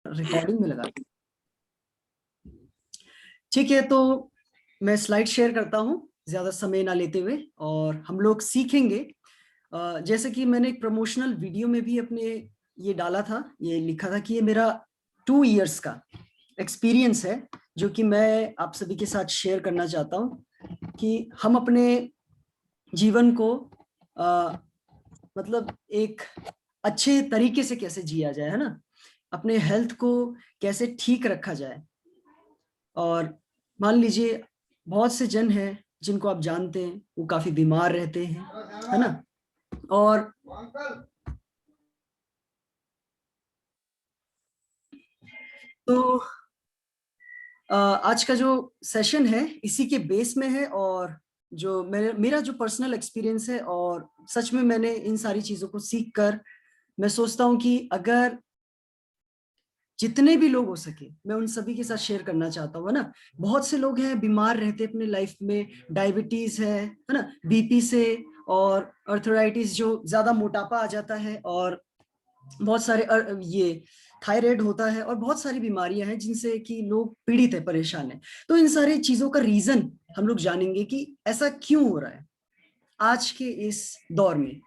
Recording में लगा दी। ठीक है, तो मैं स्लाइड शेयर करता हूँ ज्यादा समय ना लेते हुए, और हम लोग सीखेंगे। जैसे कि मैंने एक प्रमोशनल वीडियो में भी अपने ये डाला था, ये लिखा था कि ये मेरा 2 इयर्स का एक्सपीरियंस है, जो कि मैं आप सभी के साथ शेयर करना चाहता हूँ कि हम अपने जीवन को मतलब एक अच्छे तरीके से कैसे जिया जाए, है ना, अपने हेल्थ को कैसे ठीक रखा जाए। और मान लीजिए बहुत से जन हैं जिनको आप जानते हैं, वो काफी बीमार रहते हैं, है ना, और तो आज का जो सेशन है इसी के बेस में है, और जो मेरा जो पर्सनल एक्सपीरियंस है, और सच में मैंने इन सारी चीजों को सीख कर मैं सोचता हूँ कि अगर जितने भी लोग हो सके मैं उन सभी के साथ शेयर करना चाहता हूँ, है ना। बहुत से लोग हैं बीमार रहते हैं अपने लाइफ में, डायबिटीज है ना, बीपी से, और अर्थराइटिस जो ज्यादा मोटापा आ जाता है, और बहुत सारे ये थायराइड होता है, और बहुत सारी बीमारियां हैं जिनसे कि लोग पीड़ित है, परेशान है। तो इन सारी चीजों का रीजन हम लोग जानेंगे कि ऐसा क्यों हो रहा है आज के इस दौर में,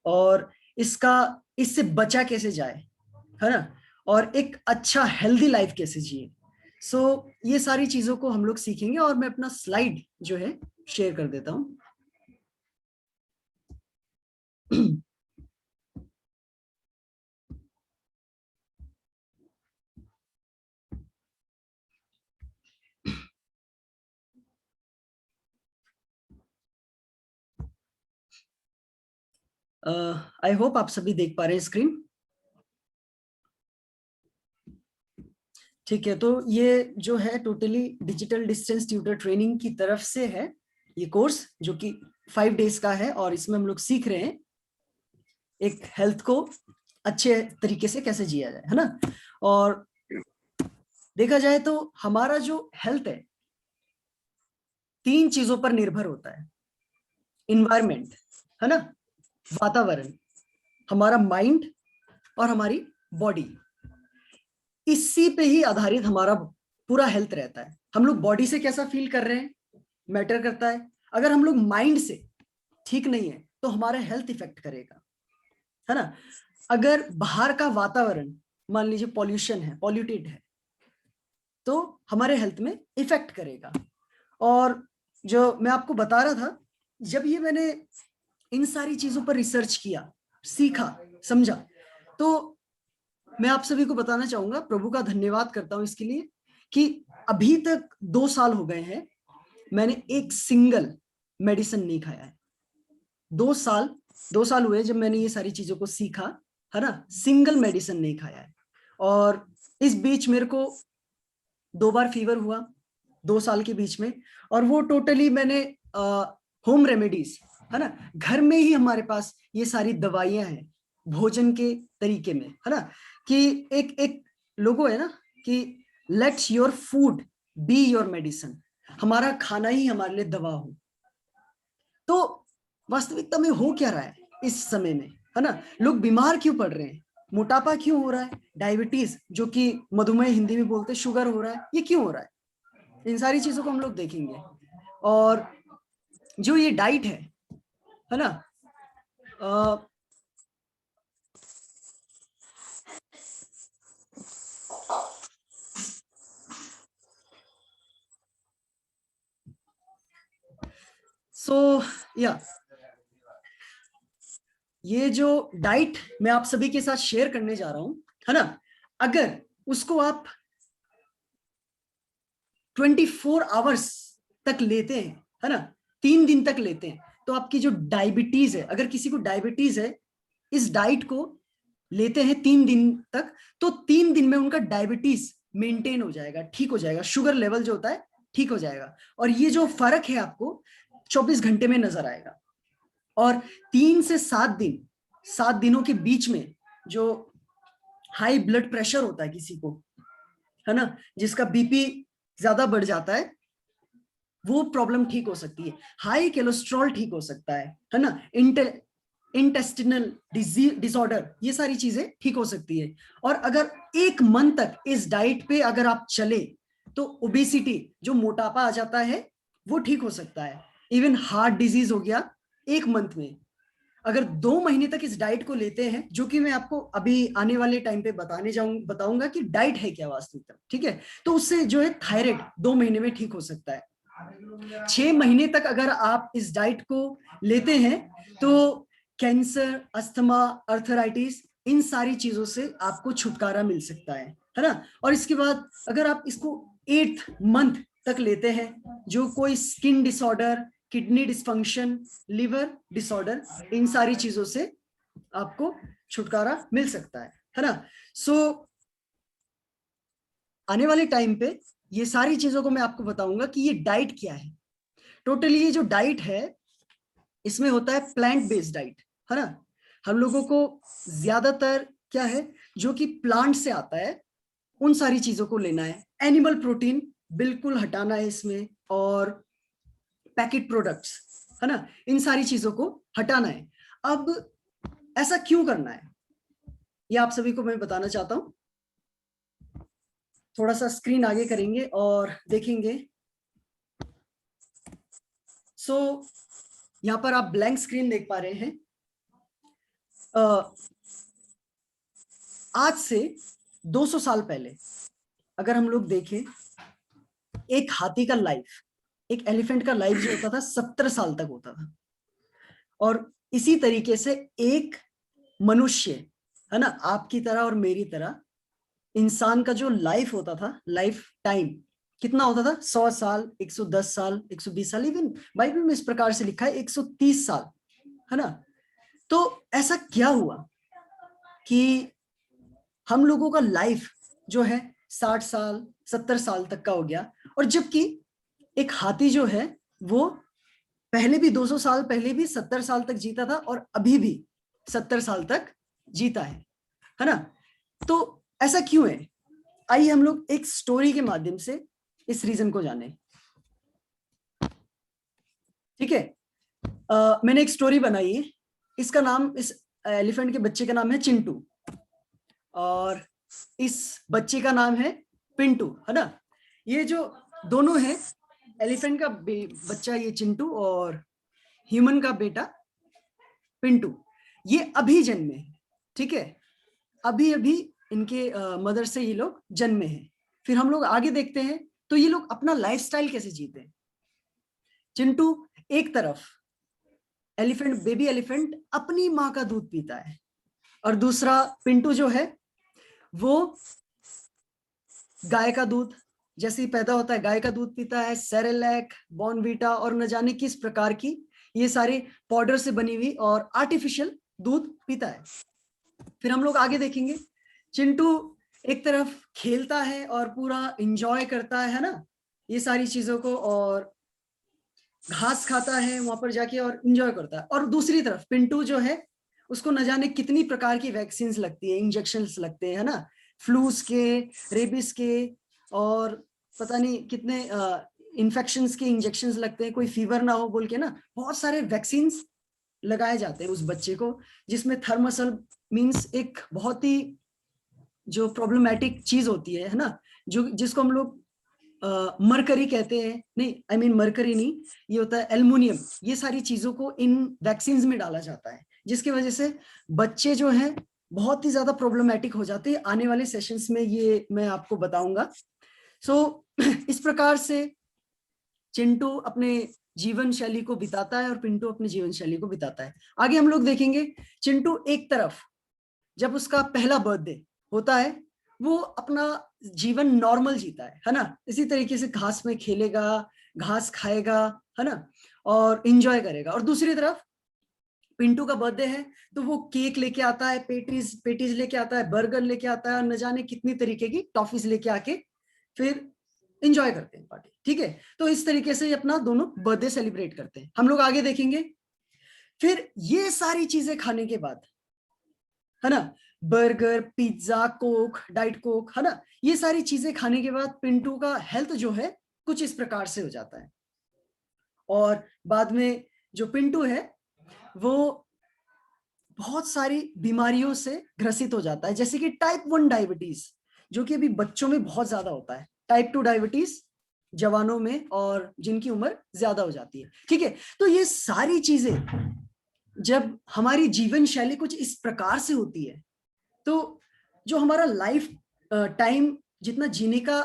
और इसका इससे बचा कैसे जाए, है ना, और एक अच्छा हेल्दी लाइफ कैसे जिए। सो ये सारी चीजों को हम लोग सीखेंगे, और मैं अपना स्लाइड जो है शेयर कर देता हूँ। आई होप आप सभी देख पा रहे हैं स्क्रीन। ठीक है, तो ये जो है totally digital distance tutor training की तरफ से है ये कोर्स, जो कि 5 डेज का है, और इसमें हम लोग सीख रहे हैं एक हेल्थ को अच्छे तरीके से कैसे जिया जाए, है ना। और देखा जाए तो हमारा जो हेल्थ है 3 चीजों पर निर्भर होता है। इन्वायरमेंट, है ना, वातावरण, हमारा माइंड, और हमारी बॉडी। इसी पे ही आधारित हमारा पूरा हेल्थ रहता है। हम लोग बॉडी से कैसा फील कर रहे हैं मैटर करता है। अगर हम लोग माइंड से ठीक नहीं है तो हमारा हेल्थ इफेक्ट करेगा, है ना। अगर बाहर का वातावरण मान लीजिए पॉल्यूशन है, पॉल्यूटेड है, तो हमारे हेल्थ में इफेक्ट करेगा। और जो मैं आपको बता रहा था, जब ये मैंने इन सारी चीजों पर रिसर्च किया, सीखा, समझा, तो मैं आप सभी को बताना चाहूंगा, प्रभु का धन्यवाद करता हूं इसके लिए कि अभी तक 2 साल हो गए हैं मैंने एक सिंगल मेडिसिन नहीं खाया है। 2 साल, 2 साल हुए जब मैंने ये सारी चीजों को सीखा, है ना, सिंगल मेडिसिन नहीं खाया है। और इस बीच मेरे को 2 बार फीवर हुआ 2 साल के बीच में, और वो टोटली मैंने होम रेमेडीज, है ना, घर में ही हमारे पास ये सारी दवाइयां हैं भोजन के तरीके में, है ना, कि एक एक लोगो है ना कि let's your food be your medicine, हमारा खाना ही हमारे लिए दवा हो। तो वास्तविकता में हो क्या रहा है इस समय में, है ना, लोग बीमार क्यों पड़ रहे हैं, मोटापा क्यों हो रहा है, डायबिटीज जो कि मधुमेह हिंदी में बोलते हैं, शुगर हो रहा है, ये क्यों हो रहा है। इन सारी चीजों को हम लोग देखेंगे। और जो ये डाइट है ना, सो या ये जो डाइट मैं आप सभी के साथ शेयर करने जा रहा हूं, है ना, अगर उसको आप 24 आवर्स तक लेते हैं, है ना, 3 दिन तक लेते हैं, तो आपकी जो डायबिटीज है, अगर किसी को डायबिटीज है, इस डाइट को लेते हैं 3 दिन तक, तो 3 दिन में उनका डायबिटीज मेंटेन हो जाएगा, ठीक हो जाएगा, शुगर लेवल जो होता है ठीक हो जाएगा। और ये जो फर्क है आपको 24 घंटे में नजर आएगा। और 3 से 7 दिन, 7 दिनों के बीच में जो हाई ब्लड प्रेशर होता है किसी को, है ना, जिसका बीपी ज्यादा बढ़ जाता है, वो प्रॉब्लम ठीक हो सकती है। हाई कोलेस्ट्रॉल ठीक हो सकता है ना, इंटेस्टिनल डिसऑर्डर, ये सारी चीजें ठीक हो सकती है। और अगर 1 मंथ तक इस डाइट पे अगर आप चले तो ओबेसिटी, जो मोटापा आ जाता है, वो ठीक हो सकता है। इवन हार्ट डिजीज हो गया 1 मंथ में। अगर 2 महीने तक इस डाइट को लेते हैं, जो कि मैं आपको अभी आने वाले टाइम पे बताऊंगा कि डाइट है क्या वास्तविकता, ठीक है, तो उससे जो है थायराइड 2 महीने में ठीक हो सकता है। 6 महीने तक अगर आप इस डाइट को लेते हैं तो कैंसर, अस्थमा, अर्थराइटिस, इन सारी चीजों से आपको छुटकारा मिल सकता है ना। और इसके बाद अगर आप इसको 8th मंथ तक लेते हैं, जो कोई skin disorder, kidney dysfunction, liver disorder, इन सारी चीजों से आपको छुटकारा मिल सकता है ना। सो आने वाले टाइम पे ये सारी चीजों को मैं आपको बताऊंगा कि ये डाइट क्या है। टोटली ये जो डाइट है इसमें होता है प्लांट बेस्ड डाइट, है ना। हम लोगों को ज्यादातर क्या है, जो कि प्लांट से आता है, उन सारी चीजों को लेना है। एनिमल प्रोटीन बिल्कुल हटाना है इसमें, और पैकेट प्रोडक्ट्स, है ना, इन सारी चीजों को हटाना है। अब ऐसा क्यों करना है, ये आप सभी को मैं बताना चाहता हूं। थोड़ा सा स्क्रीन आगे करेंगे और देखेंगे। सो यहां पर आप ब्लैंक स्क्रीन देख पा रहे हैं। आज से 200 साल पहले अगर हम लोग देखें, एक हाथी का लाइफ, एक एलिफेंट का लाइफ जो होता था 70 साल तक होता था। और इसी तरीके से एक मनुष्य, है ना, आपकी तरह और मेरी तरह इंसान का जो लाइफ होता था, लाइफ टाइम कितना होता था, 100 साल, 110 साल, 120 साल, इवन बाइबल में इस प्रकार से लिखा है 130 साल, है ना। तो ऐसा क्या हुआ कि हम लोगों का लाइफ जो है 60 साल, 70 साल तक का हो गया, और जबकि एक हाथी जो है वो पहले भी 200 साल पहले भी 70 साल तक जीता था, और अभी भी 70 साल तक जीता है ना। तो ऐसा क्यों है, आइए हम लोग एक स्टोरी के माध्यम से इस रीजन को जाने। ठीक है, मैंने एक स्टोरी बनाई है, इसका नाम, इस एलिफेंट के बच्चे का नाम है चिंटू, और इस बच्चे का नाम है पिंटू, है ना। ये जो दोनों हैं, एलिफेंट का बच्चा ये चिंटू और ह्यूमन का बेटा पिंटू, ये अभी जन्मे हैं। ठीक है, अभी अभी इनके मदर से ये लोग जन्मे हैं। फिर हम लोग आगे देखते हैं तो ये लोग अपना लाइफस्टाइल कैसे जीते हैं। चिंटू एक तरफ, एलिफेंट, बेबी एलिफेंट अपनी माँ का दूध पीता है, और दूसरा पिंटू जो है वो गाय का दूध, जैसे ही पैदा होता है गाय का दूध पीता है, सेरेलैक, बॉर्नवीटा और न जाने किस प्रकार की ये सारे पाउडर से बनी हुई और आर्टिफिशियल दूध पीता है। फिर हम लोग आगे देखेंगे, चिंटू एक तरफ खेलता है और पूरा एंजॉय करता है ना, ये सारी चीजों को, और घास खाता है वहां पर जाके और एंजॉय करता है। और दूसरी तरफ पिंटू जो है, उसको न जाने कितनी प्रकार की वैक्सीन लगती है, इंजेक्शंस लगते हैं, है ना, फ्लूस के, रेबिस के, और पता नहीं कितने इन्फेक्शंस के इंजेक्शंस लगते हैं, कोई फीवर ना हो बोल के ना, बहुत सारे वैक्सीन लगाए जाते हैं उस बच्चे को, जिसमें थर्मोसल मींस एक बहुत ही जो प्रॉब्लमेटिक चीज होती है ना, जो जिसको हम लोग मरकरी कहते हैं, नहीं आई मीन मरकरी नहीं, ये होता है एल्युमिनियम। ये सारी चीजों को इन वैक्सीन में डाला जाता है, जिसकी वजह से बच्चे जो हैं बहुत ही ज्यादा प्रॉब्लमेटिक हो जाते हैं। आने वाले सेशंस में ये मैं आपको बताऊंगा। सो इस प्रकार से चिंटू अपने जीवन शैली को बिताता है और पिंटू अपने जीवन शैली को बिताता है। आगे हम लोग देखेंगे, चिंटू एक तरफ जब उसका पहला बर्थडे होता है, वो अपना जीवन नॉर्मल जीता है ना, इसी तरीके से घास में खेलेगा, घास खाएगा, है ना, और एंजॉय करेगा। और दूसरी तरफ पिंटू का बर्थडे है तो वो केक लेके आता है, पेटीज पेटीज लेके आता है, बर्गर लेके आता है, और न जाने कितनी तरीके की टॉफीज लेके आके फिर एंजॉय करते हैं पार्टी। ठीक है, तो इस तरीके से अपना दोनों बर्थडे सेलिब्रेट करते हैं। हम लोग आगे देखेंगे, फिर ये सारी चीजें खाने के बाद, है ना, burger, pizza, Coke, diet Coke, है ना, ये सारी चीजें खाने के बाद पिंटू का हेल्थ जो है कुछ इस प्रकार से हो जाता है। और बाद में जो पिंटू है वो बहुत सारी बीमारियों से ग्रसित हो जाता है, जैसे कि टाइप 1 डायबिटीज, जो कि अभी बच्चों में बहुत ज्यादा होता है, टाइप 2 डायबिटीज जवानों में और जिनकी उम्र ज्यादा हो जाती है। ठीक है, तो ये सारी चीजें जब हमारी जीवन शैली कुछ इस प्रकार से होती है, तो जो हमारा लाइफ टाइम जितना जीने का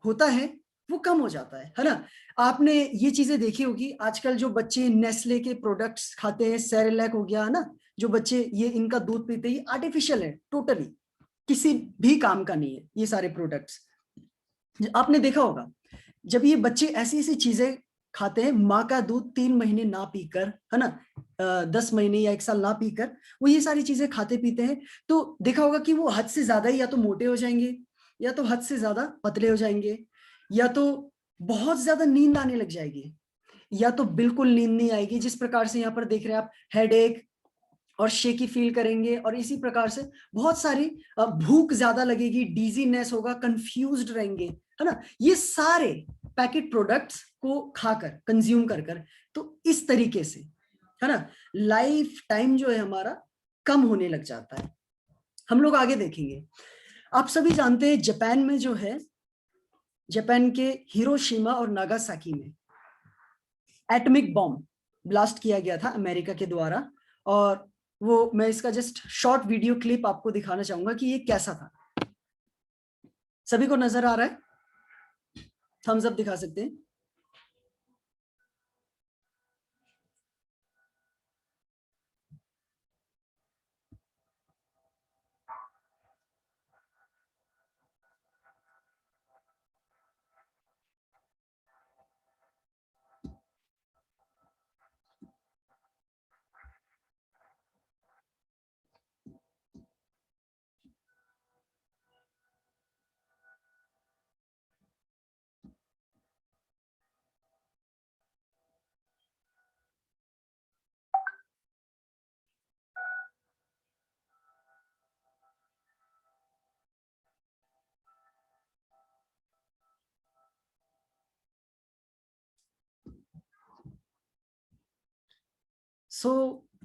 होता है वो कम हो जाता है ना। आपने ये चीजें देखी होगी, आजकल जो बच्चे नेस्ले के प्रोडक्ट्स खाते हैं, सेरेलैक हो गया है ना, जो बच्चे ये इनका दूध पीते हैं, ये आर्टिफिशियल है, टोटली किसी भी काम का नहीं है ये सारे प्रोडक्ट्स। आपने देखा होगा जब ये बच्चे ऐसी ऐसी चीजें खाते हैं, माँ का दूध 3 महीने ना पीकर, है ना, 10 महीने या 1 साल ना पीकर वो ये सारी चीजें खाते पीते हैं, तो देखा होगा कि वो हद से ज्यादा ही या तो मोटे हो जाएंगे, या तो हद से ज्यादा पतले हो जाएंगे, या तो बहुत ज्यादा नींद आने लग जाएगी, या तो बिल्कुल नींद नहीं आएगी, जिस प्रकार से यहाँ पर देख रहे हैं आप, हेडेक और शेकी फील करेंगे, और इसी प्रकार से बहुत सारी भूख ज्यादा लगेगी, डीजीनेस होगा, कंफ्यूज्ड रहेंगे, है ना, ये सारे पैकेट प्रोडक्ट्स को खाकर, कंज्यूम कर कर। तो इस तरीके से, है ना, लाइफ टाइम जो है हमारा कम होने लग जाता है। हम लोग आगे देखेंगे। आप सभी जानते हैं जापान में जो है, जापान के हिरोशिमा और नागासाकी में एटॉमिक बॉम्ब ब्लास्ट किया गया था अमेरिका के द्वारा, और वो मैं इसका जस्ट शॉर्ट वीडियो क्लिप आपको दिखाना चाहूंगा कि ये कैसा था। सभी को नजर आ रहा है? थम्स अप दिखा सकते हैं।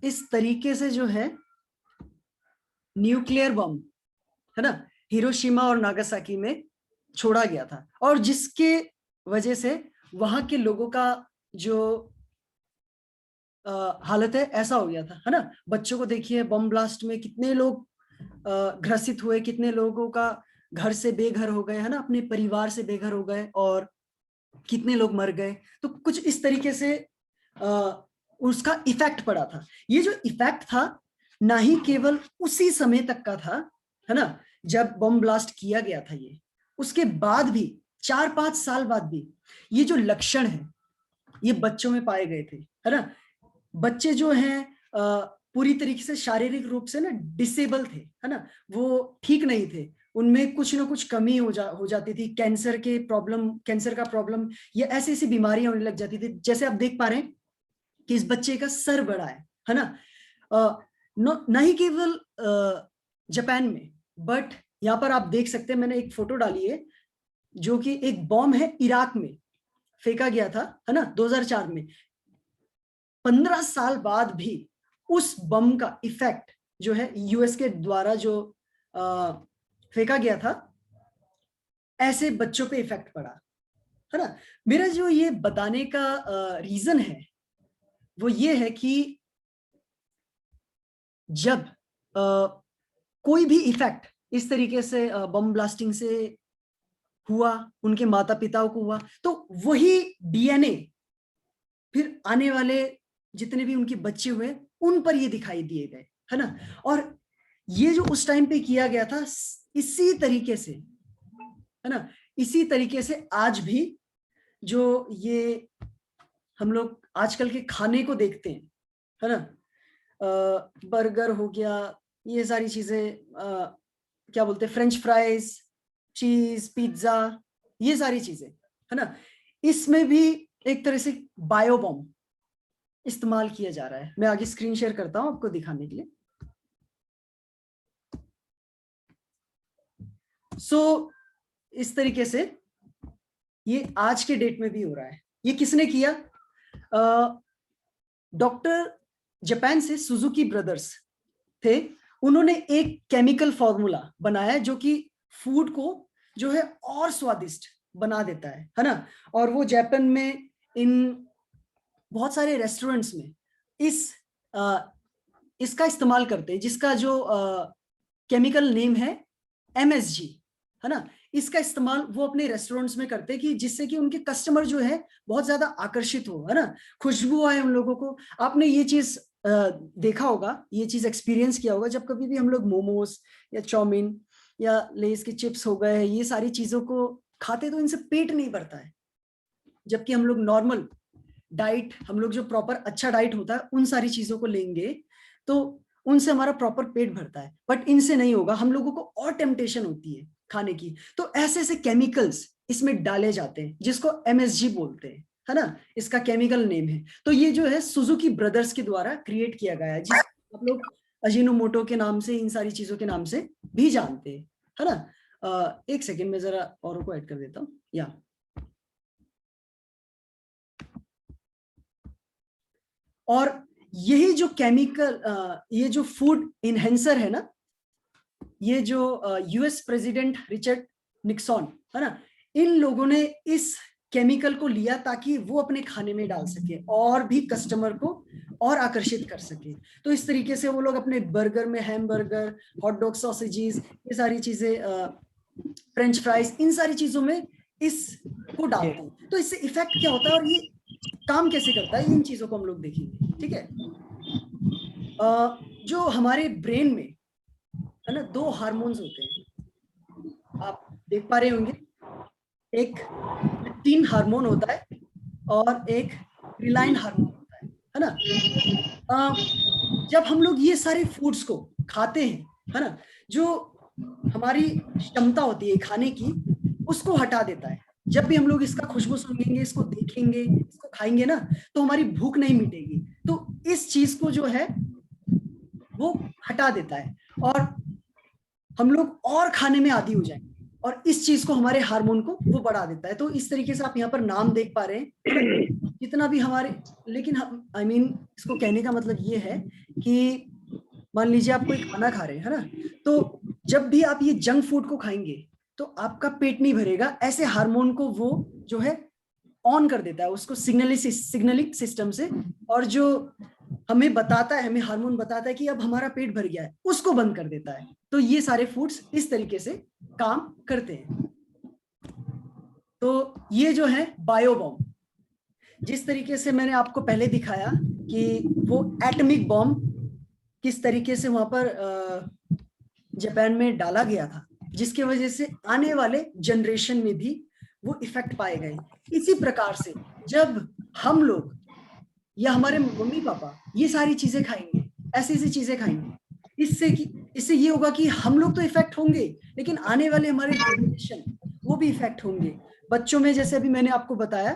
इस तरीके से जो है न्यूक्लियर बम, है ना, हिरोशिमा और नागासाकी में छोड़ा गया था, और जिसके वजह से वहां के लोगों का जो हालत है ऐसा हो गया था, है ना। बच्चों को देखिए, बम ब्लास्ट में कितने लोग ग्रसित हुए, कितने लोगों का घर से बेघर हो गए, है ना, अपने परिवार से बेघर हो गए, और कितने लोग मर गए। तो कुछ इस तरीके से उसका इफेक्ट पड़ा था। ये जो इफेक्ट था ना ही केवल उसी समय तक का था, है ना, जब बम ब्लास्ट किया गया था, ये उसके बाद भी 4-5 साल बाद भी ये जो लक्षण है ये बच्चों में पाए गए थे, है ना। बच्चे जो हैं पूरी तरीके से शारीरिक रूप से ना डिसेबल थे, है ना, वो ठीक नहीं थे, उनमें कुछ ना कुछ कमी हो जाती थी, कैंसर का प्रॉब्लम, या ऐसी ऐसी बीमारियां होने लग जाती थी। जैसे आप देख पा रहे हैं कि इस बच्चे का सर बड़ा है ना, न ही केवल जापान में, बट यहाँ पर आप देख सकते हैं, मैंने एक फोटो डाली है, जो कि एक बॉम्ब है इराक में फेंका गया था, है ना, 2004 में। 15 साल बाद भी उस बम का इफेक्ट जो है यूएस के द्वारा जो फेंका गया था, ऐसे बच्चों पे इफेक्ट पड़ा, है ना। मेरा जो ये बताने का रीजन है वो ये है कि जब कोई भी इफेक्ट इस तरीके से बम ब्लास्टिंग से हुआ, उनके माता पिताओं को हुआ, तो वही डीएनए फिर आने वाले जितने भी उनके बच्चे हुए उन पर ये दिखाई दिए गए, है ना। और ये जो उस टाइम पे किया गया था, इसी तरीके से, है ना, इसी तरीके से आज भी जो ये हम लोग आजकल के खाने को देखते हैं, है ना, बर्गर हो गया, ये सारी चीजें, क्या बोलते हैं, फ्रेंच फ्राइज, चीज, पिज्जा, ये सारी चीजें, है ना, इसमें भी एक तरह से बायो बॉम्ब इस्तेमाल किया जा रहा है। मैं आगे स्क्रीन शेयर करता हूं आपको दिखाने के लिए। इस तरीके से ये आज के डेट में भी हो रहा है। ये किसने किया? डॉक्टर, जापान से सुजुकी ब्रदर्स, थे, उन्होंने एक केमिकल फॉर्मूला बनाया जो कि फूड को जो है और स्वादिष्ट बना देता है ना। और वो जापान में इन बहुत सारे रेस्टोरेंट्स में इसका इस्तेमाल करते हैं, जिसका जो केमिकल नेम है MSG, है ना। इसका इस्तेमाल वो अपने रेस्टोरेंट्स में करते हैं कि जिससे कि उनके कस्टमर जो है बहुत ज्यादा आकर्षित हो, है ना, खुशबू आए उन लोगों को। आपने ये चीज देखा होगा, ये चीज एक्सपीरियंस किया होगा, जब कभी भी हम लोग मोमोज या चाउमीन या लेस के चिप्स हो गए, ये सारी चीजों को खाते तो इनसे पेट नहीं भरता है। जबकि हम लोग नॉर्मल डाइट, हम लोग जो प्रॉपर अच्छा डाइट होता है उन सारी चीजों को लेंगे तो उनसे हमारा प्रॉपर पेट भरता है, बट इनसे नहीं होगा, हम लोगों को और टेम्पटेशन होती है खाने की। तो ऐसे ऐसे केमिकल्स इसमें डाले जाते हैं जिसको MSG बोलते हैं, है ना, इसका केमिकल नेम है। तो ये जो है सुजुकी ब्रदर्स के द्वारा क्रिएट किया गया है, जिस आप लोग अजीनोमोटो के नाम से, इन सारी चीजों के नाम से भी जानते हैं, है ना। एक सेकेंड में जरा औरों को ऐड कर देता हूँ। या और यही जो केमिकल, ये जो फूड इनहेंसर है ना, ये जो US प्रेसिडेंट रिचर्ड निक्सन, है ना, इन लोगों ने इस केमिकल को लिया ताकि वो अपने खाने में डाल सके और भी कस्टमर को और आकर्षित कर सके। तो इस तरीके से वो लोग अपने बर्गर में हैमबर्गर, हॉट डॉग, सॉसेजेस, ये सारी चीजें, फ्रेंच फ्राइज, इन सारी चीजों में इसको डालते हैं। तो इससे इफेक्ट क्या होता है और ये काम कैसे करता है, इन चीजों को हम लोग देखेंगे, ठीक है। जो हमारे ब्रेन में, है ना, 2 हार्मोन्स होते हैं, आप देख पा रहे होंगे। एक 3 हार्मोन होता है और एक रिलाइन हार्मोन होता है ना। जब हम लोग ये सारे फूड्स को खाते हैं, है ना, जो हमारी क्षमता होती है खाने की, उसको हटा देता है। जब भी हम लोग इसका खुशबू सूंघेंगे, इसको देखेंगे, इसको खाएंगे ना, तो हमारी भूख नहीं मिटेगी। तो इस चीज को जो है वो हटा देता है और हम लोग और खाने में आदी हो जाएंगे, और इस चीज को, हमारे हार्मोन को वो बढ़ा देता है। तो इस तरीके से आप यहाँ पर नाम देख पा रहे हैं जितना भी हमारे, लेकिन आई मीन इसको कहने का मतलब ये है कि मान लीजिए आप कोई खाना खा रहे हैं, है ना, तो जब भी आप ये जंक फूड को खाएंगे तो आपका पेट नहीं भरेगा। ऐसे हार्मोन को वो जो है ऑन कर देता है, उसको सिग्नलिंग सिस्टम से, और जो हमें बताता है, हमें हार्मोन बताता है कि अब हमारा पेट भर गया है, उसको बंद कर देता है। तो ये सारे फूड्स इस तरीके से काम करते हैं। तो ये जो है बायोबॉम्ब, जिस तरीके से मैंने आपको पहले दिखाया कि वो एटॉमिक बॉम्ब किस तरीके से वहां पर जापान में डाला गया था, जिसकी वजह से आने वाले जनरेशन में भी वो इफेक्ट पाए गए। इसी प्रकार से जब हम लोग या हमारे मम्मी पापा ये सारी चीजें खाएंगे, ऐसी ऐसी चीजें खाएंगे, इससे ये होगा कि हम लोग तो इफेक्ट होंगे, लेकिन आने वाले हमारे जनरेशन वो भी इफेक्ट होंगे। बच्चों में जैसे अभी मैंने आपको बताया,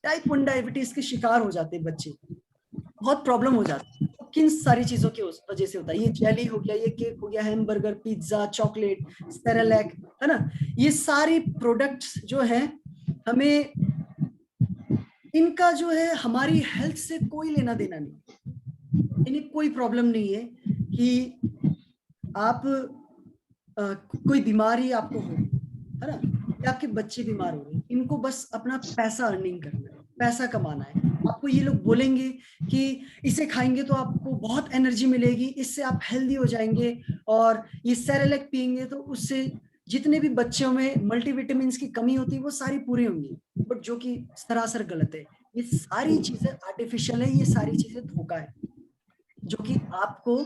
टाइप 1 डायबिटीज के शिकार हो जाते हैं बच्चे, बहुत प्रॉब्लम हो जाती है। किन सारी चीजों की वजह से होता है, ये जेली हो गया, ये केक हो गया, हैमबर्गर, पिज्जा, चॉकलेट, सेरेलैक, है ना, ये सारी प्रोडक्ट्स जो है, हमें इनका जो है हमारी हेल्थ से कोई लेना देना नहीं। इन्हें कोई प्रॉब्लम नहीं है कि आप कोई बीमारी आपको हो, है ना, या आपके बच्चे बीमार हो रहे हैं। इनको बस अपना पैसा अर्निंग करना है, पैसा कमाना है। आपको ये लोग बोलेंगे कि इसे खाएंगे तो आपको बहुत एनर्जी मिलेगी, इससे आप हेल्दी हो जाएंगे, और ये सेरेलैक पियेंगे तो उससे जितने भी बच्चों में मल्टीविटामिन्स की कमी होती है वो सारी पूरी होंगी, बट जो कि सरासर गलत है। ये सारी चीजें आर्टिफिशियल है, ये सारी चीजें धोखा है, जो कि आपको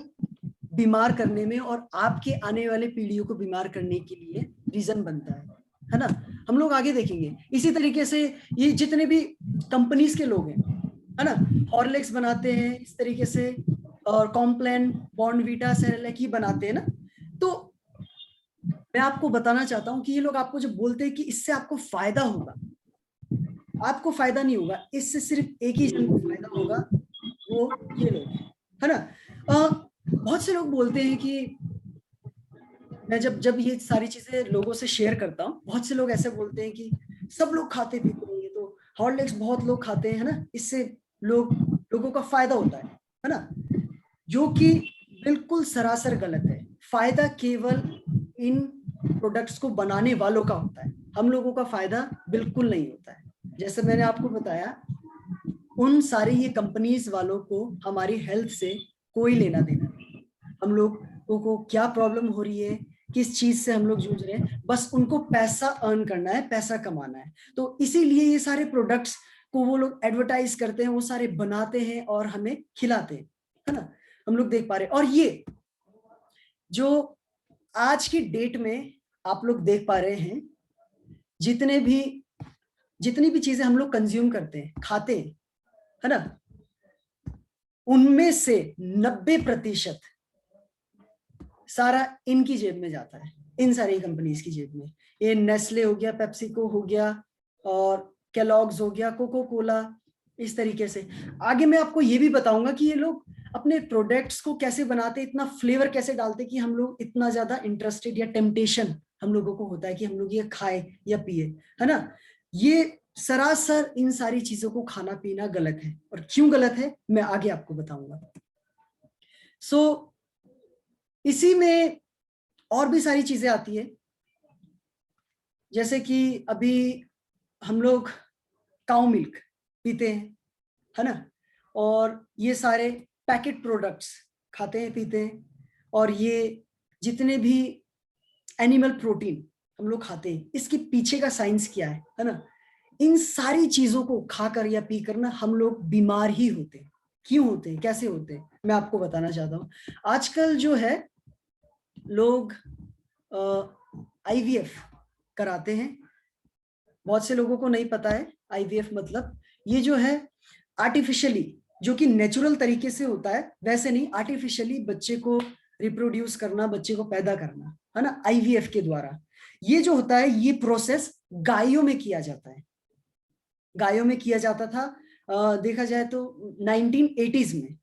बीमार करने में और आपके आने वाले पीढ़ियों को बीमार करने के लिए रीजन बनता है ना। हम लोग आगे देखेंगे इसी तरीके से, ये जितने भी कंपनीज के लोग हैं, है ना, हॉर्लिक्स बनाते हैं इस तरीके से, और कॉम्प्लान, बॉर्नवीटा, सेरेलैक ही बनाते हैं ना। तो मैं आपको बताना चाहता हूं कि ये लोग आपको जब बोलते हैं कि इससे आपको फायदा होगा, आपको फायदा नहीं होगा, इससे सिर्फ एक ही जन को फायदा होगा, वो ये लोग, है ना। बहुत से लोग बोलते हैं कि मैं जब ये सारी चीजें लोगों से शेयर करता हूँ, बहुत से लोग ऐसे बोलते हैं कि सब लोग खाते पीते हैं, ये तो हॉर्लिक्स बहुत लोग खाते हैं, है ना, इससे लोगों का फायदा होता है ना, जो कि बिल्कुल सरासर गलत है। फायदा केवल इन प्रोडक्ट्स को बनाने वालों का होता है, हम लोगों का फायदा बिल्कुल नहीं होता है। जैसे मैंने आपको बताया, उन सारे ये कंपनीज वालों को हमारी हेल्थ से कोई लेना देना नहीं। हम लोगों को क्या प्रॉब्लम हो रही है, किस चीज से हम लोग जूझ रहे हैं, बस उनको पैसा अर्न करना है, पैसा कमाना है। तो इसीलिए ये सारे प्रोडक्ट्स को वो लोग एडवर्टाइज करते हैं, वो सारे बनाते हैं और हमें खिलाते हैं, है ना। हम लोग देख पा रहे हैं। और ये जो आज की डेट में आप लोग देख पा रहे हैं, जितनी भी चीजें हम लोग कंज्यूम करते हैं, खाते हैं, है ना, उनमें से 90% सारा इनकी जेब में जाता है, इन सारी कंपनीज की जेब में। ये नेस्ले हो गया, पेप्सिको हो गया, और केलॉग्स हो गया, कोको कोला, इस तरीके से। आगे मैं आपको ये भी बताऊंगा कि ये लोग अपने प्रोडक्ट्स को कैसे बनाते, इतना फ्लेवर कैसे डालते कि हम लोग इतना ज्यादा इंटरेस्टेड या टेम्पटेशन हम लोगों को होता है कि हम लोग ये खाए या पिए, है ना। ये सरासर इन सारी चीजों को खाना पीना गलत है, और क्यों गलत है मैं आगे आपको बताऊंगा। इसी में और भी सारी चीजें आती है, जैसे कि अभी हम लोग काउ मिल्क पीते हैं, है ना, और ये सारे पैकेट प्रोडक्ट्स खाते हैं, पीते हैं, और ये जितने भी एनिमल प्रोटीन हम लोग खाते हैं, इसके पीछे का साइंस क्या है ना। इन सारी चीजों को खाकर या पीकर ना हम लोग बीमार ही होते हैं। क्यों होते हैं, कैसे होते हैं, मैं आपको बताना चाहता हूँ। आजकल जो है लोग आईवीएफ कराते हैं। बहुत से लोगों को नहीं पता है आईवीएफ मतलब, ये जो है आर्टिफिशियली, जो कि नेचुरल तरीके से होता है वैसे नहीं, आर्टिफिशियली बच्चे को रिप्रोड्यूस करना, बच्चे को पैदा करना, है ना, आईवीएफ के द्वारा। ये जो होता है, ये प्रोसेस गायों में किया जाता है, गायों में किया जाता था। देखा जाए तो 1980s में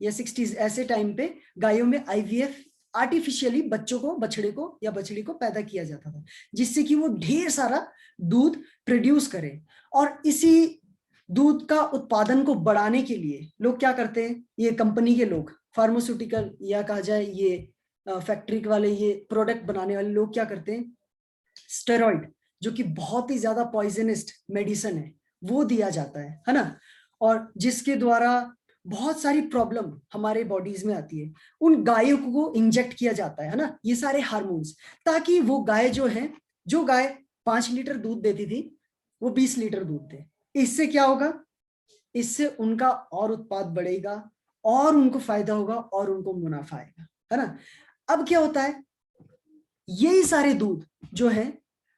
या 60s ऐसे टाइम पे गायों में आईवीएफ आर्टिफिशियली बच्चों को, बछड़े को या बछड़ी को पैदा किया जाता था, जिससे कि वो ढेर सारा दूध प्रोड्यूस करे। और इसी दूध का उत्पादन को बढ़ाने के लिए लोग क्या करते हैं, ये कंपनी के लोग, फार्मास्यूटिकल या कहा जाए ये फैक्ट्री वाले, ये प्रोडक्ट बनाने वाले लोग क्या करते हैं, स्टेरॉइड, जो कि बहुत ही ज्यादा पॉइजनस्ट मेडिसिन है, वो दिया जाता है ना, और जिसके द्वारा बहुत सारी प्रॉब्लम हमारे बॉडीज में आती है। उन गायों को इंजेक्ट किया जाता है ना, ये सारे हार्मोन्स, ताकि वो गाय जो है, जो गाय 5 लीटर दूध देती थी, वो 20 लीटर दूध दे। इससे क्या होगा, इससे उनका और उत्पाद बढ़ेगा, और उनको फायदा होगा, और उनको मुनाफा आएगा, है ना। अब क्या होता है, यही सारे दूध जो है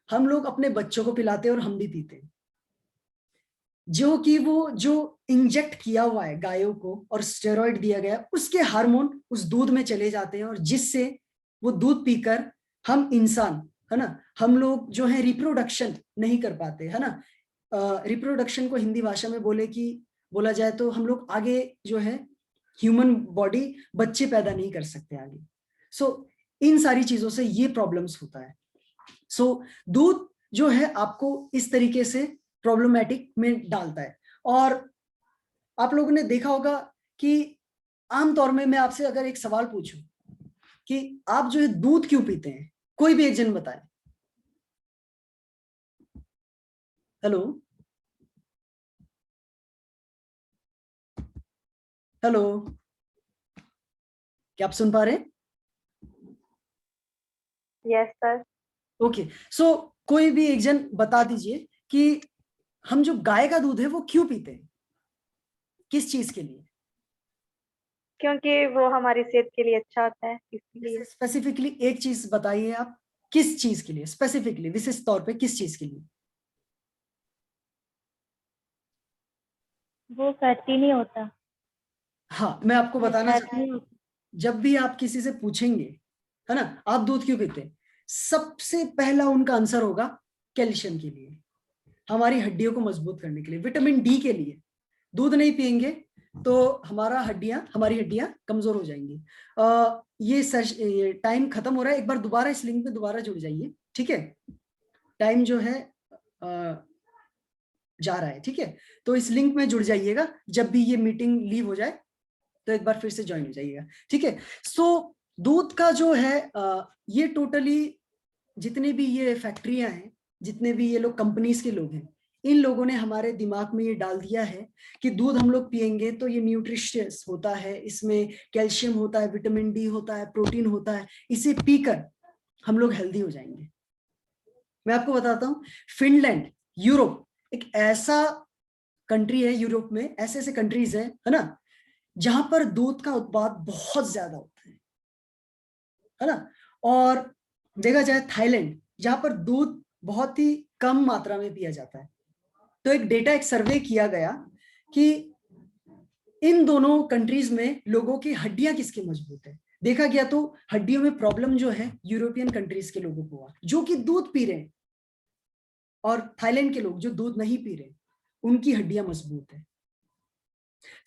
हम लोग अपने बच्चों को पिलाते हैं और हम भी पीते हैं, जो कि वो जो इंजेक्ट किया हुआ है गायों को और स्टेरॉइड दिया गया, उसके हार्मोन उस दूध में चले जाते हैं, और जिससे वो दूध पीकर हम इंसान, है ना, हम लोग जो है रिप्रोडक्शन नहीं कर पाते, है ना। रिप्रोडक्शन को हिंदी भाषा में बोला जाए तो हम लोग आगे जो है ह्यूमन बॉडी बच्चे पैदा नहीं कर सकते आगे। इन सारी चीजों से ये प्रॉब्लम्स होता है। दूध जो है आपको इस तरीके से प्रॉब्लमेटिक में डालता है। और आप लोगों ने देखा होगा कि आमतौर में मैं आपसे अगर एक सवाल पूछूं कि आप जो है दूध क्यों पीते हैं, कोई भी एक जन बताए। हेलो हेलो, क्या आप सुन पा रहे हैं? Yes sir. ओके, कोई भी एक जन बता दीजिए कि हम जो गाय का दूध है वो क्यों पीते हैं, किस चीज के लिए? क्योंकि वो हमारी सेहत के लिए अच्छा होता है, इसलिए। स्पेसिफिकली एक चीज बताइए आप, किस चीज के लिए स्पेसिफिकली, विशेष तौर पे किस चीज के लिए? वो फैटी नहीं होता। हाँ, मैं आपको बताना फैट चाहता नहीं हूँ, होता। जब भी आप किसी से पूछेंगे, है ना, आप दूध क्यों पीते हैं, सबसे पहला उनका आंसर होगा कैल्शियम के लिए, हमारी हड्डियों को मजबूत करने के लिए, विटामिन डी के लिए। दूध नहीं पियेंगे तो हमारी हड्डियां कमजोर हो जाएंगी। ये टाइम खत्म हो रहा है, एक बार दोबारा इस लिंक में दोबारा जुड़ जाइए, ठीक है। टाइम जो है जा रहा है, ठीक है। तो इस लिंक में जुड़ जाइएगा जब भी ये मीटिंग लीव हो जाए, तो एक बार फिर से ज्वाइन हो जाइएगा, ठीक है। सो दूध का जो है ये टोटली जितने भी ये फैक्ट्रियां हैं, जितने भी ये लोग कंपनीज के लोग हैं, इन लोगों ने हमारे दिमाग में ये डाल दिया है कि दूध हम लोग पियेंगे तो ये न्यूट्रिशियस होता है, इसमें कैल्शियम होता है, विटामिन डी होता है, प्रोटीन होता है, इसे पीकर हम लोग हेल्दी हो जाएंगे। मैं आपको बताता हूँ, फिनलैंड, यूरोप एक ऐसा कंट्री है, यूरोप में ऐसे ऐसे कंट्रीज है ना, जहां पर दूध का उत्पाद बहुत ज्यादा होता है ना। और देखा जाए थाईलैंड, जहां पर दूध बहुत ही कम मात्रा में पिया जाता है। तो एक डेटा, एक सर्वे किया गया कि इन दोनों कंट्रीज में लोगों की हड्डियां किसकी मजबूत है। देखा गया तो हड्डियों में प्रॉब्लम जो है यूरोपियन कंट्रीज के लोगों को हुआ, जो कि दूध पी रहे हैं, और थाईलैंड के लोग जो दूध नहीं पी रहे उनकी हड्डियां मजबूत है।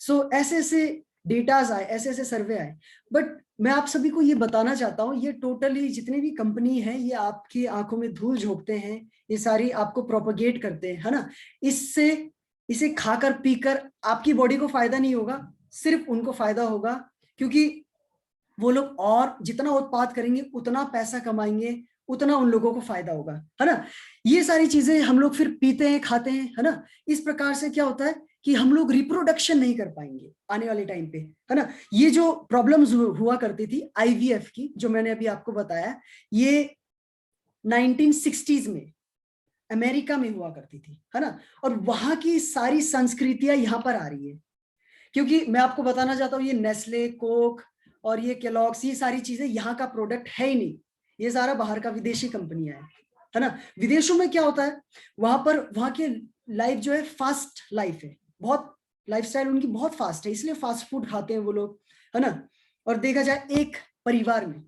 सो ऐसे ऐसे डेटाज आए, ऐसे ऐसे सर्वे आए। बट मैं आप सभी को ये बताना चाहता हूँ, ये टोटली जितनी भी कंपनी है ये आपकी आंखों में धूल झोंकते हैं, ये सारी आपको प्रोपोगेट करते हैं, है ना। इससे इसे खाकर पीकर आपकी बॉडी को फायदा नहीं होगा, सिर्फ उनको फायदा होगा, क्योंकि वो लोग और जितना उत्पाद करेंगे उतना पैसा कमाएंगे, उतना उन लोगों को फायदा होगा, है ना। ये सारी चीजें हम लोग फिर पीते हैं, खाते हैं, है ना। इस प्रकार से क्या होता है कि हम लोग रिप्रोडक्शन नहीं कर पाएंगे आने वाले टाइम पे, है ना। ये जो प्रॉब्लम्स हुआ करती थी आईवीएफ की, जो मैंने अभी आपको बताया, ये 1960s में अमेरिका में हुआ करती थी, है ना। और वहां की सारी संस्कृतियां यहाँ पर आ रही है, क्योंकि मैं आपको बताना चाहता हूँ, ये नेस्ले, कोक और ये केलॉग्स, ये सारी चीजें यहाँ का प्रोडक्ट है ही नहीं, ये सारा बाहर का विदेशी कंपनियां है ना। विदेशों में क्या होता है, वहां पर वहां के लाइफ जो है फास्ट लाइफ है, बहुत लाइफस्टाइल उनकी बहुत फास्ट है, इसलिए फास्ट फूड खाते हैं वो लोग, है ना। और देखा जाए एक परिवार में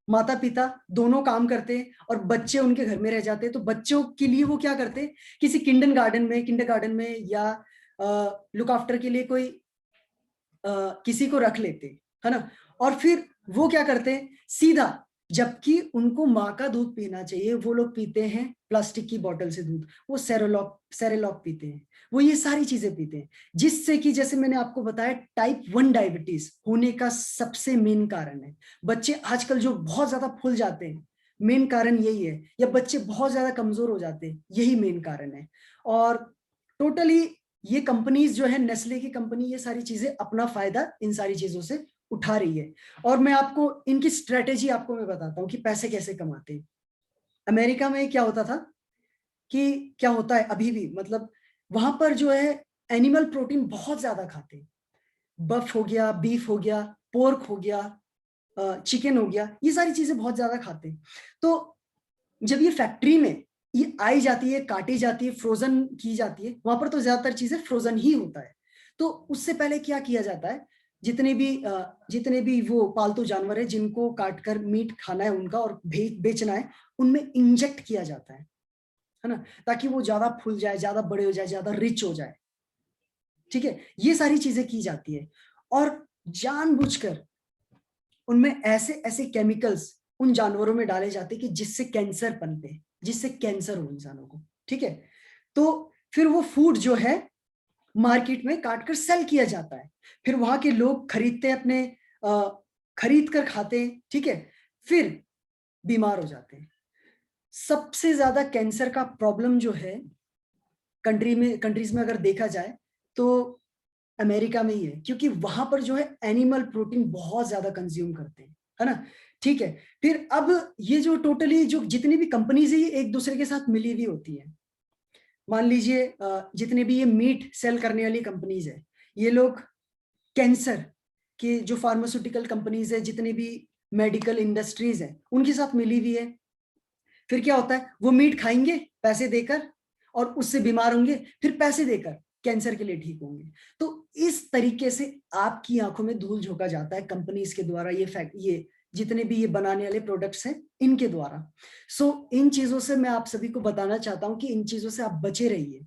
माता पिता दोनों काम करते हैं और बच्चे उनके घर में रह जाते हैं, तो बच्चों के लिए वो क्या करते हैं, किसी किंडरगार्टन में या लुक आफ्टर के लिए कोई किसी को रख लेते, है ना। और फिर वो क्या करते हैं सीधा, जबकि उनको माँ का दूध पीना चाहिए, वो लोग पीते हैं प्लास्टिक की बोतल से दूध, वो सेरेलॉक पीते हैं, वो ये सारी चीजें पीते हैं, जिससे कि जैसे मैंने आपको बताया टाइप 1 डायबिटीज होने का सबसे मेन कारण है। बच्चे आजकल जो बहुत ज्यादा फूल जाते हैं, मेन कारण यही है, या बच्चे बहुत ज्यादा कमजोर हो जाते हैं, यही मेन कारण है। और टोटली ये कंपनीज जो है, नेस्ले की कंपनी, ये सारी चीजें अपना फायदा इन सारी चीजों से उठा रही है। और मैं आपको इनकी स्ट्रेटेजी आपको मैं बताता हूँ कि पैसे कैसे कमाते हैं। अमेरिका में क्या होता था कि क्या होता है अभी भी, मतलब वहां पर जो है एनिमल प्रोटीन बहुत ज्यादा खाते हैं, बफ हो गया, बीफ हो गया, पोर्क हो गया, चिकन हो गया, ये सारी चीजें बहुत ज्यादा खाते हैं। तो जब ये फैक्ट्री में ये आई जाती है, काटी जाती है, फ्रोजन की जाती है, वहां पर तो ज्यादातर चीजें फ्रोजन ही होता है। तो उससे पहले क्या किया जाता है, जितने भी वो पालतू जानवर है जिनको काटकर मीट खाना है उनका और बेचना है, उनमें इंजेक्ट किया जाता है ना, ताकि वो ज्यादा फूल जाए, ज्यादा बड़े हो जाए, ज्यादा रिच हो जाए, ठीक है। ये सारी चीजें की जाती है, और जानबूझकर उनमें ऐसे ऐसे केमिकल्स उन जानवरों में डाले जाते कि जिससे कैंसर पनपे, जिससे कैंसर हो इंसानों को, ठीक है। तो फिर वो फूड जो है मार्केट में काटकर सेल किया जाता है, फिर वहां के लोग खरीदते हैं, अपने खरीद कर खाते हैं, ठीक है। फिर बीमार हो जाते हैं। सबसे ज्यादा कैंसर का प्रॉब्लम जो है कंट्रीज में अगर देखा जाए तो अमेरिका में ही है, क्योंकि वहां पर जो है एनिमल प्रोटीन बहुत ज्यादा कंज्यूम करते हैं, है ना, ठीक है। फिर अब ये जो टोटली जो जितनी भी कंपनीज है ये एक दूसरे के साथ मिली हुई होती है। मान लीजिए जितने भी ये मीट सेल करने वाली कंपनीज है, ये लोग कैंसर के जो फार्मास्यूटिकल कंपनीज है, जितने भी मेडिकल इंडस्ट्रीज है, उनके साथ मिली हुई है। फिर क्या होता है, वो मीट खाएंगे पैसे देकर और उससे बीमार होंगे, फिर पैसे देकर कैंसर के लिए ठीक होंगे। तो इस तरीके से आपकी आंखों में धूल झोंका जाता है कंपनीज के द्वारा, ये जितने भी ये बनाने वाले प्रोडक्ट्स हैं इनके द्वारा। सो इन चीजों से मैं आप सभी को बताना चाहता हूं कि इन चीजों से आप बचे रहिए,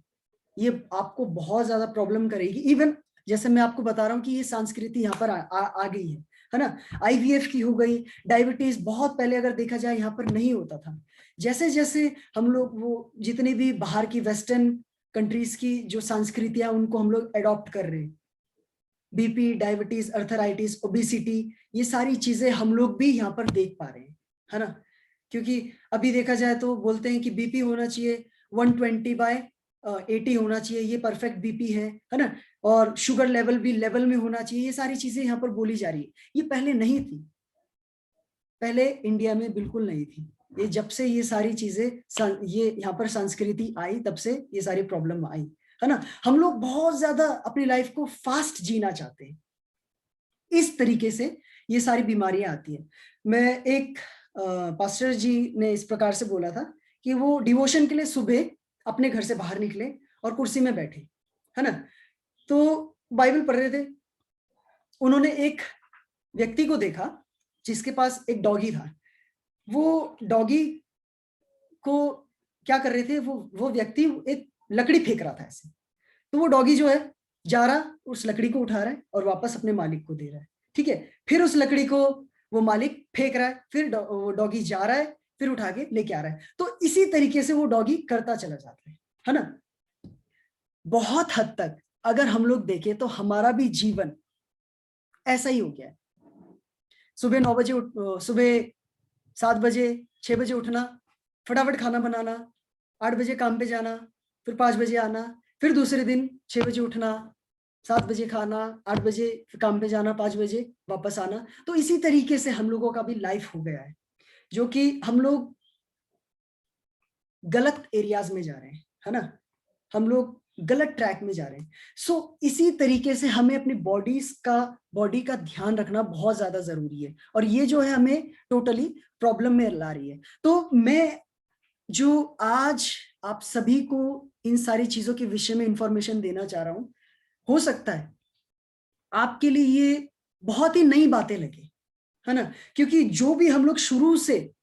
ये आपको बहुत ज्यादा प्रॉब्लम करेगी। इवन जैसे मैं आपको बता रहा हूँ कि ये संस्कृति यहाँ पर आ गई है ना। आईवीएफ की हो गई, डायबिटीज बहुत पहले अगर देखा जाए यहाँ पर नहीं होता था। जैसे जैसे हम लोग वो जितने भी बाहर की वेस्टर्न कंट्रीज की जो संस्कृतियां उनको हम लोग अडॉप्ट कर रहे हैं, बीपी, डायबिटीज, अर्थराइटिस, ओबिसिटी, ये सारी चीजें हम लोग भी यहाँ पर देख पा रहे हैं, है ना। क्योंकि अभी देखा जाए तो बोलते हैं कि बीपी होना चाहिए 120/80 होना चाहिए, ये परफेक्ट बीपी है ना। और शुगर लेवल भी लेवल में होना चाहिए, ये सारी चीजें यहाँ पर बोली जा रही है। ये पहले नहीं थी, पहले इंडिया में बिल्कुल नहीं थी। ये जब से ये सारी चीजें ये यहाँ पर संस्कृति आई, तब से ये सारी प्रॉब्लम आई, है ना। हम लोग बहुत ज्यादा अपनी लाइफ को फास्ट जीना चाहते हैं, इस तरीके से ये सारी बीमारियां आती है। मैं एक पास्टर जी ने इस प्रकार से बोला था कि वो डिवोशन के लिए सुबह अपने घर से बाहर निकले और कुर्सी में बैठे, है ना। तो बाइबल पढ़ रहे थे, उन्होंने एक व्यक्ति को देखा जिसके पास एक डॉगी था। वो डॉगी को क्या कर रहे थे, वो व्यक्ति एक लकड़ी फेंक रहा था ऐसे। तो वो डॉगी जो है जा रहा, उस लकड़ी को उठा रहा है और वापस अपने मालिक को दे रहा है, ठीक है। फिर उस लकड़ी को वो मालिक फेंक रहा है, फिर वो डॉगी जा रहा है, फिर उठा के लेके आ रहा है। तो इसी तरीके से वो डॉगी करता चला जाता है ना। बहुत हद तक अगर हम लोग देखें तो हमारा भी जीवन ऐसा ही हो गया है। सुबह 9 बजे सुबह 7 बजे 6 बजे उठना, फटाफट खाना बनाना, 8 बजे काम पे जाना, फिर 5 बजे आना, फिर दूसरे दिन 6 बजे उठना, 7 बजे खाना, 8 बजे काम पे जाना, 5 बजे वापस आना। तो इसी तरीके से हम लोगों का भी लाइफ हो गया है, जो कि हम लोग गलत एरियाज में जा रहे हैं, है ना। हम लोग गलत ट्रैक में जा रहे हैं। सो इसी तरीके से हमें अपनी बॉडी का ध्यान रखना बहुत ज्यादा जरूरी है, और ये जो है हमें टोटली प्रॉब्लम में ला रही है। तो मैं जो आज आप सभी को इन सारी चीजों के विषय में इंफॉर्मेशन देना चाह रहा हूं, हो सकता है आपके लिए ये बहुत ही नई बातें लगे, है ना। क्योंकि जो भी हम लोग शुरू से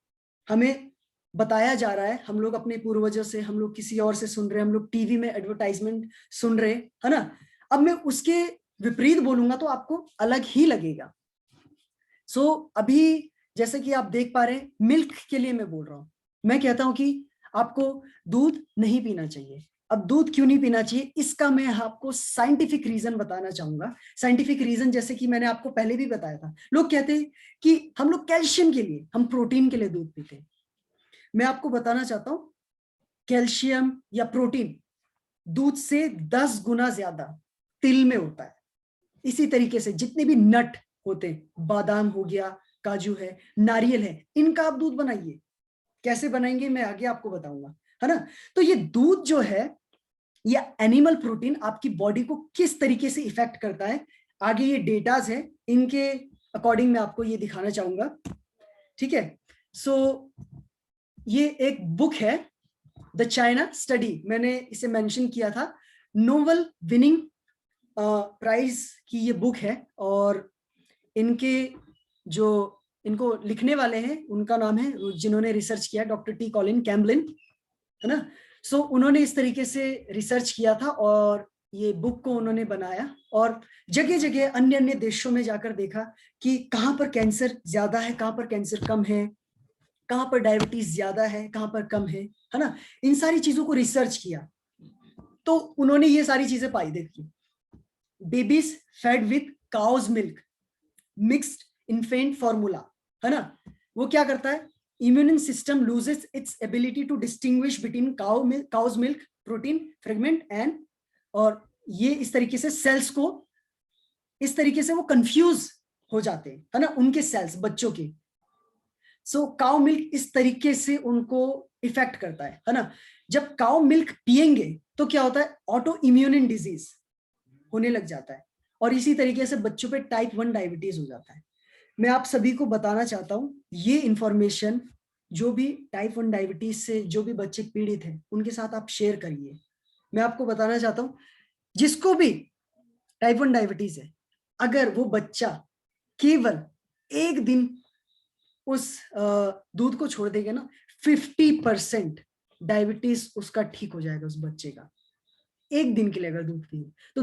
हमें बताया जा रहा है, हम लोग अपने पूर्वजों से, हम लोग किसी और से सुन रहे हैं, हम लोग टीवी में एडवर्टाइजमेंट सुन रहे हैं, है ना। अब मैं उसके विपरीत बोलूंगा तो आपको अलग ही लगेगा। सो अभी जैसे कि आप देख पा रहे हैं, मिल्क के लिए मैं बोल रहा हूं। मैं कहता हूं कि आपको दूध नहीं पीना चाहिए। अब दूध क्यों नहीं पीना चाहिए, इसका मैं आपको साइंटिफिक रीजन बताना चाहूंगा। साइंटिफिक रीजन जैसे कि मैंने आपको पहले भी बताया था, लोग कहते हैं कि हम लोग कैल्शियम के लिए, हम प्रोटीन के लिए दूध पीते हैं। मैं आपको बताना चाहता हूं, कैल्शियम या प्रोटीन दूध से 10 गुना ज्यादा तिल में होता है। इसी तरीके से जितने भी नट होते हैं, बादाम हो गया, काजू है, नारियल है, इनका आप दूध बनाइए। कैसे बनाएंगे मैं आगे आपको बताऊंगा, है ना। तो ये दूध जो है, या एनिमल प्रोटीन आपकी बॉडी को किस तरीके से इफेक्ट करता है, आगे ये डेटाज है, इनके अकॉर्डिंग मैं आपको ये दिखाना चाहूंगा, ठीक है। सो ये एक बुक है, द चाइना स्टडी, मैंने इसे मेंशन किया था, नोबेल विनिंग प्राइज की ये बुक है। और इनके जो इनको लिखने वाले हैं, उनका नाम है, जिन्होंने रिसर्च किया, डॉक्टर टी कॉलिन कैम्बलिन, है ना। सो उन्होंने इस तरीके से रिसर्च किया था और ये बुक को उन्होंने बनाया, और जगह जगह अन्य अन्य देशों में जाकर देखा कि कहाँ पर कैंसर ज्यादा है, कहाँ पर कैंसर कम है, कहाँ पर डायबिटीज ज्यादा है, कहाँ पर कम है ना। इन सारी चीजों को रिसर्च किया, तो उन्होंने ये सारी चीजें पाई। देखिए, babies fed with cow's milk mixed infant formula, है ना। वो क्या करता है, immune system loses its ability to distinguish between cow's milk protein fragment and, और ये इस तरीके से सेल्स को, इस तरीके से वो कंफ्यूज हो जाते हैं, है ना, उनके सेल्स, बच्चों के। सो काउ मिल्क इस तरीके से उनको इफेक्ट करता है ना। जब काउ मिल्क पिएंगे तो क्या होता है, ऑटो इम्यून डिजीज होने लग जाता है, और इसी तरीके से बच्चों पे टाइप 1 डायबिटीज हो जाता है। मैं आप सभी को बताना चाहता हूं, ये इंफॉर्मेशन जो भी टाइप 1 डायबिटीज से जो भी बच्चे पीड़ित हैं, उनके साथ आप शेयर करिए। मैं आपको बताना चाहता हूं, जिसको भी टाइप 1 डायबिटीज है, अगर वो बच्चा केवल एक दिन उस दूध को छोड़ देगा ना, 50% डायबिटीज उसका ठीक हो जाएगा, उस बच्चे का, एक दिन के लिए अगर दूध पिए तो।